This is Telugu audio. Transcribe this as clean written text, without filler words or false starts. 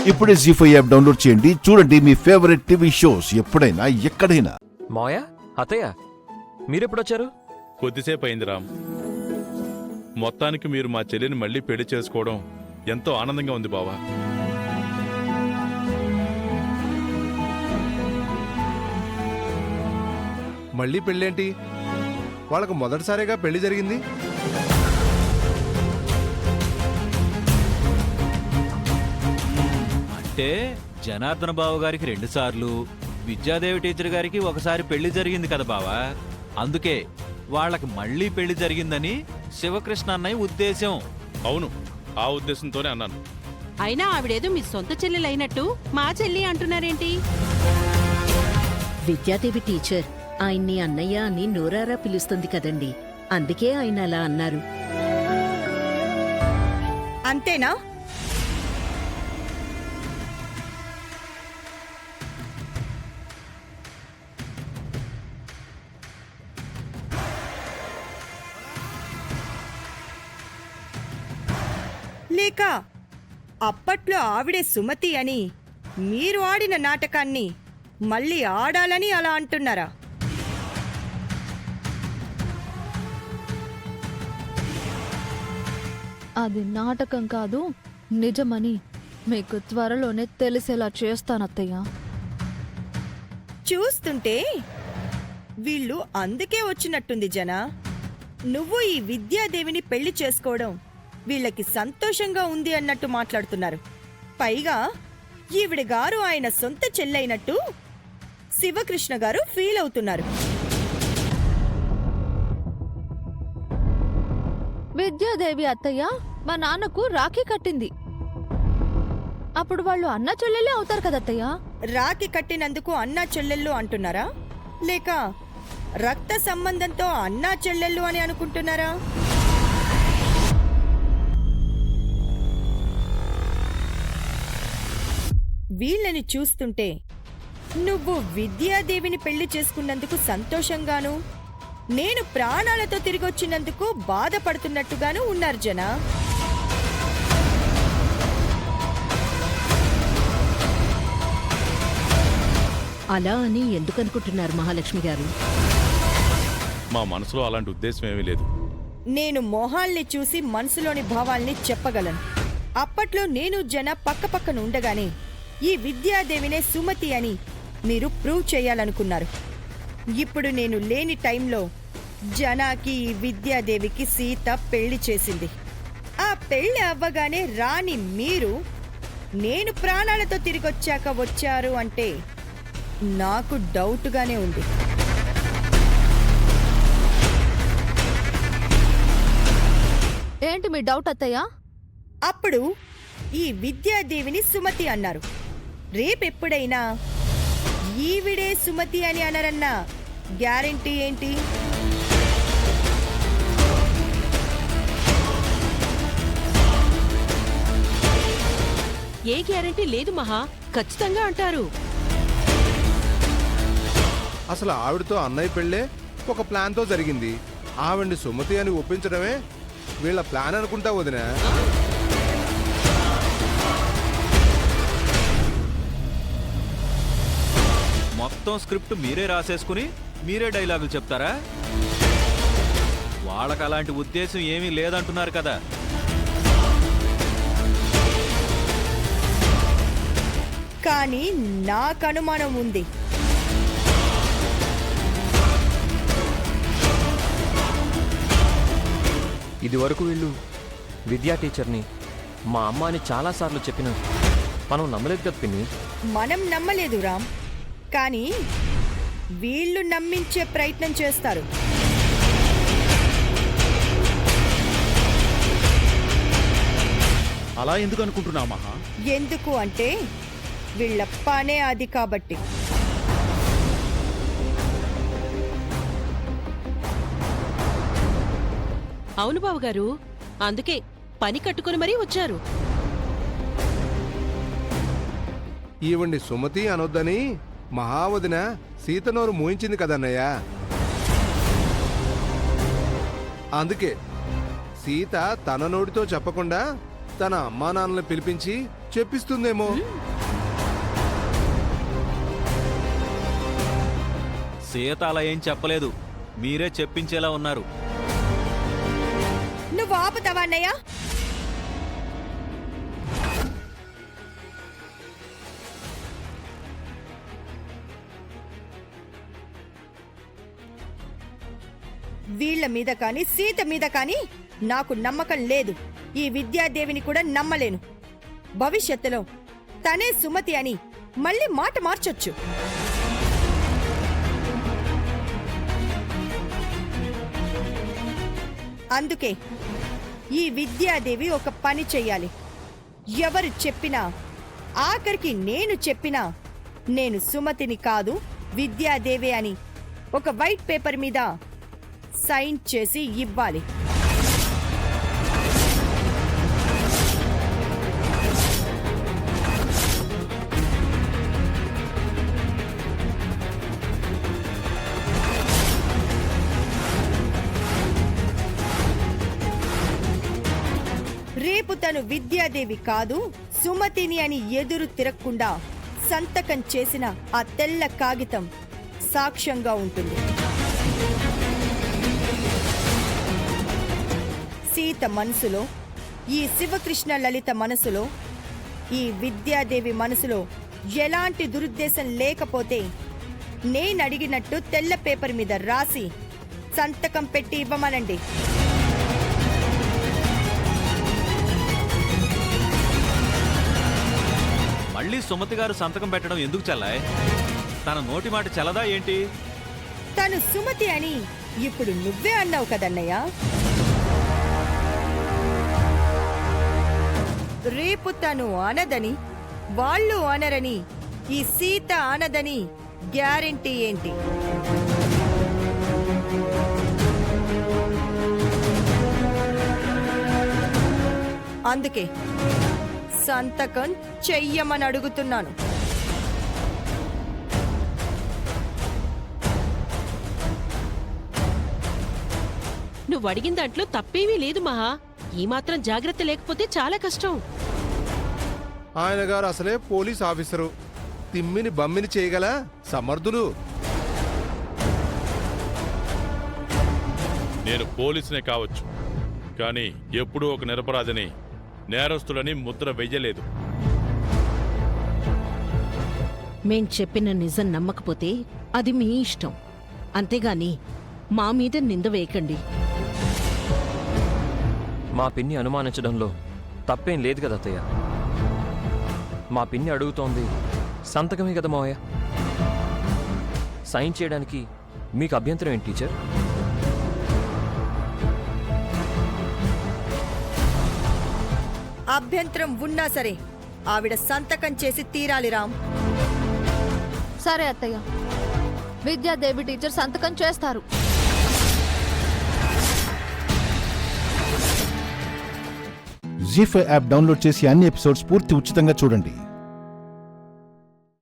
ఇప్పుడే జీ5 యాప్ డౌన్లోడ్ చేయండి. చూడండి మీ ఫేవరెట్ టీవీ షోస్ ఎప్పుడైనా ఎక్కడైనా. మావయ్య, అత్తయ్య, మీరెప్పుడొచ్చారు? కొద్దిసేపు అయింది రామ్. మొత్తానికి మీరు మా చెల్లిని మళ్ళీ పెళ్లి చేసుకోవడం ఎంతో ఆనందంగా ఉంది బావా. మళ్ళీ పెళ్ళేంటి? వాళ్ళకు మొదటిసారిగా పెళ్లి జరిగింది. అంటే జనార్దన బావ గారికి 2 సార్లు, విద్యాదేవి టీచర్ గారికి ఒకసారి పెళ్లి జరిగింది కదా బావా. అందుకే వాళ్ళకి మళ్ళీ పెళ్లి జరిగిందని శివకృష్ణ అన్నయ్య ఉద్దేశం. అవును, ఆ ఉద్దేశంతోనే అన్నాను. అయినా ఆవిడేదో మీ సొంత చెల్లెలైనట్టు మా చెల్లి అంటున్నారేంటి? విద్యాదేవి టీచర్ ఆయన్ని అన్నయ్య అని నోరారా పిలుస్తుంది కదండి, అందుకే ఆయన అలా అన్నారు. అంతేనా? లేక అప్పట్లో ఆవిడే సుమతి అని మీరు ఆడిన నాటకాన్ని మళ్ళీ ఆడాలని అలా అంటున్నారా? అది నాటకం కాదు, నిజమని మీకు త్వరలోనే తెలిసేలా చేస్తానత్తయ్య. చూస్తుంటే వీళ్ళు అందుకే వచ్చినట్టుంది జనా. నువ్వు ఈ విద్యాదేవిని పెళ్లి చేసుకోవడం వీళ్ళకి సంతోషంగా ఉంది అన్నట్టు మాట్లాడుతున్నారు. పైగా ఈవిడ గారు ఆయన సొంత చెల్లైనట్టు శివకృష్ణ గారు ఫీల్ అవుతున్నారు. విద్యాదేవి అత్తయ్య మా నాన్నకు రాఖీ కట్టింది. అప్పుడు వాళ్ళు అన్న చెల్లెలే అవుతారు కదత్తయ్య. రాఖీ కట్టినందుకు అన్నా చెల్లెళ్ళు అంటున్నారా, లేక రక్త సంబంధంతో అన్నా చెల్లెళ్ళు అని అనుకుంటున్నారా? వీళ్ళని చూస్తుంటే నువ్వు విద్యాదేవిని పెళ్లి చేసుకున్నందుకు సంతోషంగాను, నేను ప్రాణాలతో తిరిగొచ్చినందుకు బాధపడుతున్నట్టుగాను ఉన్నారు జనా. అలా అని ఎందుకనుకుంటున్నారు మహాలక్ష్మి గారు? మా మనసులో అలాంటి ఉద్దేశం ఏమీ లేదు. నేను మొహాల్ని చూసి మనసులోని భావాల్ని చెప్పగలను. అప్పట్లో నేను జన పక్కపక్కన ఉండగానే ఈ విద్యాదేవినే సుమతి అని మీరు ప్రూవ్ చేయాలనుకున్నారు. ఇప్పుడు నేను లేని టైంలో జనాకి ఈ విద్యాదేవికి సీత పెళ్లి చేసింది. ఆ పెళ్లి అవ్వగానే రాని మీరు నేను ప్రాణాలతో తిరిగొచ్చాక వచ్చారు అంటే నాకు డౌట్గానే ఉంది. ఏంటి మీ డౌట్ అత్తయ్య? అప్పుడు ఈ విద్యాదేవిని సుమతి అన్నారు. రేపెప్పుడైనా ఈవిడే సుమతి అని అనరన్న గ్యారెంటీ ఏంటి? ఏ గ్యారెంటీ లేదు మహా, ఖచ్చితంగా అంటారు. అసలు ఆవిడతో అన్నయ్య పెళ్ళే ఒక ప్లాన్తో జరిగింది. ఆవిడ్ని సుమతి అని ఒప్పించడమే వీళ్ళ ప్లాన్ అనుకుంటా వదినా. మొత్తం స్క్రిప్ట్ మీరే రాసేసుకుని మీరే డైలాగులు చెప్తారా? వాళ్ళకి అలాంటి ఉద్దేశం ఏమీ లేదంటున్నారు కదా. కానీ నాకు అనుమానం ఉంది. ఇదివరకు వీళ్ళు విద్యా టీచర్ని మా అమ్మ అని చాలాసార్లు చెప్పినా మనం నమ్మలేదు కదా పిన్ని. మనం నమ్మలేదు రామ్, కానీ వీళ్ళు నమ్మించే ప్రయత్నం చేస్తారు. అలా ఎందుకు అనుకుంటున్నావు మహా? ఎందుకు అంటే వీళ్ళ పనే అది కాబట్టి. అవును బావగారు, అందుకే పని కట్టుకుని మరీ వచ్చారు. ఈవిడ్ని సుమతి అనొద్దని మహావదిన సీతనోరు మూయించింది కదన్నయ్య. అందుకే సీత తన నోటితో చెప్పకుండా తన అమ్మా నాన్నల్ని పిలిపించి చెప్పిస్తుందేమో. సీత అలా ఏం చెప్పలేదు, మీరే చెప్పించేలా ఉన్నారు. నువ్వు ఆపుతావా అన్నయ్య? వీళ్ళ మీద కానీ సీత మీద కానీ నాకు నమ్మకం లేదు. ఈ విద్యాదేవిని కూడా నమ్మలేను. భవిష్యత్తులో తనే సుమతి అని మళ్ళీ మాట మార్చొచ్చు. అందుకే ఈ విద్యాదేవి ఒక పని చెయ్యాలి. ఎవరు చెప్పినా, ఆఖరికి నేను చెప్పినా, నేను సుమతిని కాదు విద్యాదేవి అని ఒక వైట్ పేపర్ మీద సైన్ చేసి ఇవ్వాలి. రేపు తను విద్యాదేవి కాదు సుమతిని అని ఎదురు తిరగకుండా సంతకం చేసిన ఆ తెల్ల కాగితం సాక్ష్యంగా ఉంటుంది. సీత మనసులో, ఈ శివకృష్ణ లలిత మనసులో, ఈ విద్యాదేవి మనసులో ఎలాంటి దురుద్దేశం లేకపోతే నేనడిగినట్టు తెల్ల పేపర్ మీద రాసి సంతకం పెట్టి ఇవ్వమనండి. మళ్ళీ సుమతి గారు సంతకం పెట్టడం ఎందుకు చెల్లాయ్? తన నోటి మాట చెల్లదా ఏంటి? తను సుమతి అని ఇప్పుడు నువ్వే అన్నావు కదన్నయ్య. రేపు తను అనదని, వాళ్ళు అనరని, ఈ సీత అనదని గ్యారెంటీ ఏంటి? అందుకే సంతకం చెయ్యమని అడుగుతున్నాను. నువ్వు అడిగిన దాంట్లో తప్పేమీ లేదు మహా. ఈ మాత్రం జాగ్రత్త లేకపోతే చాలా కష్టం. ఆయన గారు అసలే పోలీస్ ఆఫీసరు, తిమ్మిని బమ్మిని చేయగల సమర్థులు. నేను పోలీసునే కావచ్చు, కానీ ఎప్పుడూ ఒక నిరపరాధిని, నేరస్తులని ముద్ర వెయ్యలేదు. మేం చెప్పిన నిజం నమ్మకపోతే అది మీ ఇష్టం, అంతేగాని మా మీద నింద వేయకండి. మా పిన్ని అనుమానించడంలో తప్పేం లేదు కదా అత్తయ్య. మా పిన్ని అడుగుతోంది సంతకమే కదా మావయ్య. సైన్ చేయడానికి మీకు అభ్యంతరం ఏంటి టీచర్? అభ్యంతరం ఉన్నా సరే ఆవిడ సంతకం చేసి తీరాలి రామ్. సరే అత్తయ్య, విద్యాదేవి టీచర్ సంతకం చేస్తారు. జీ5 యాప్ డౌన్లోడ్ చేసి అన్ని ఎపిసోడ్స్ పూర్తి ఉచితంగా చూడండి.